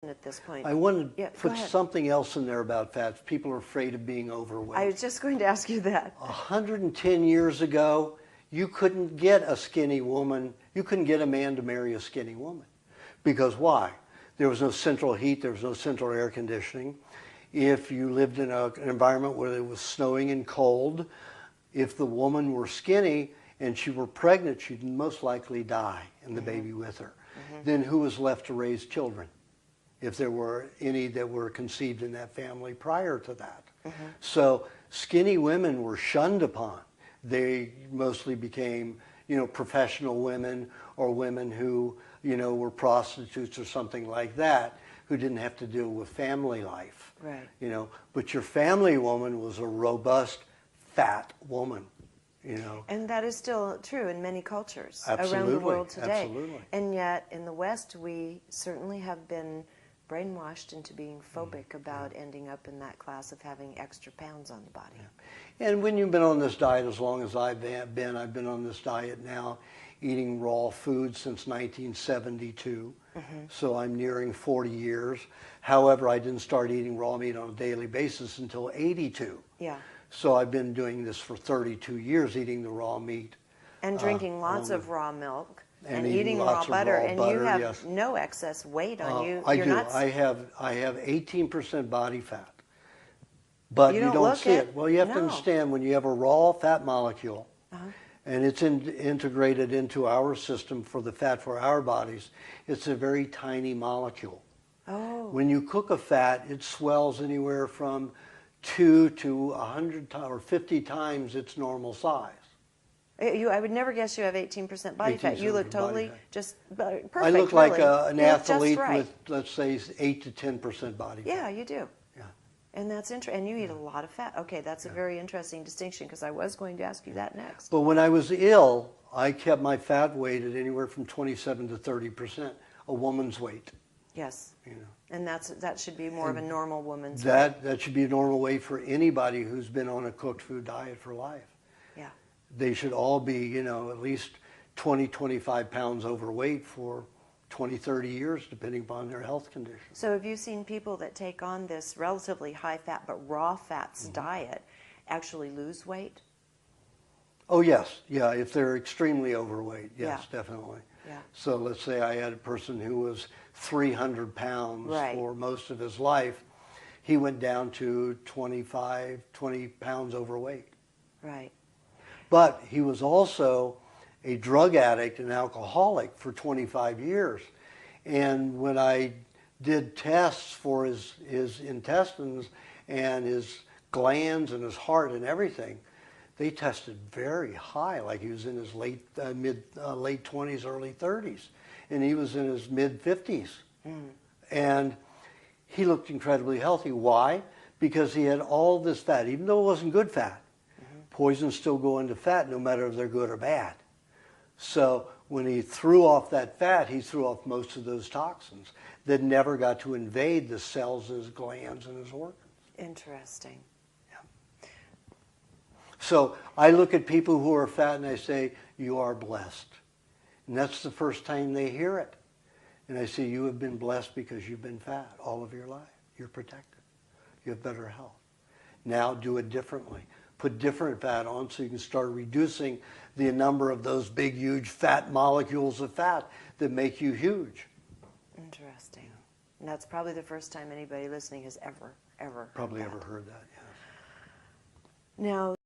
at this point. I wanted to Yeah, put something else in there about fats. People are afraid of being overweight. I was just going to ask you that. 110 years ago, you couldn't get a skinny woman, you couldn't get a man to marry a skinny woman. Because why? There was no central heat, there was no central air conditioning. If you lived in an environment where it was snowing and cold, if the woman were skinny and she were pregnant, she'd most likely die and the baby with her. Then who was left to raise children? If there were any that were conceived in that family prior to that. So skinny women were shunned upon. They mostly became, professional women or women who, were prostitutes or something like that, who didn't have to deal with family life. Right. But your family woman was a robust, fat woman. And that is still true in many cultures Absolutely, around the world today. absolutely. And yet in the West, we certainly have been brainwashed into being phobic about ending up in that class of having extra pounds on the body. And when you've been on this diet as long as I've been on this diet now, eating raw food since 1972. So I'm nearing 40 years. However, I didn't start eating raw meat on a daily basis until 82. Yeah. So I've been doing this for 32 years, eating the raw meat. And drinking lots of raw milk. And eating eating raw lots of butter, raw and butter, you have yes. no excess weight on you. I You're do. not... I have 18% body fat, but you don't see it. Well, you have to understand when you have a raw fat molecule, and it's integrated into our system for the fat for our bodies. It's a very tiny molecule. Oh. When you cook a fat, it swells anywhere from 2 to 100 or 50 times its normal size. I would never guess you have 18% body fat. You look totally just perfect. I look like really. an You look athlete just right. with, let's say, 8 to 10% body fat. Yeah, you do. Yeah. And that's interesting. And you eat a lot of fat. Okay, that's a very interesting distinction because I was going to ask you that next. But when I was ill, I kept my fat weight at anywhere from 27 to 30%, a woman's weight. Yes. And that should be more of a normal woman's weight. That should be a normal weight for anybody who's been on a cooked food diet for life. Yeah. They should all be, at least 20, 25 pounds overweight for 20, 30 years, depending upon their health condition. So have you seen people that take on this relatively high fat but raw fats diet actually lose weight? Oh, yes. Yeah, if they're extremely overweight, yes, definitely. Yeah. So let's say I had a person who was 300 pounds for most of his life. He went down to 20 pounds overweight. Right. But he was also a drug addict and alcoholic for 25 years. And when I did tests for his intestines and his glands and his heart and everything, they tested very high, like he was in his late 20s, early 30s. And he was in his mid 50s. And he looked incredibly healthy. Why? Because he had all this fat, even though it wasn't good fat. Poisons still go into fat no matter if they're good or bad. So when he threw off that fat, he threw off most of those toxins that never got to invade the cells in his glands and his organs. Interesting. Yeah. So I look at people who are fat and I say, you are blessed. And that's the first time they hear it. And I say, you have been blessed because you've been fat all of your life. You're protected. You have better health. Now do it differently. Put different fat on so you can start reducing the number of those big, huge fat molecules of fat that make you huge. Interesting. And that's probably the first time anybody listening has ever heard Probably that. ever heard that, yes. Now,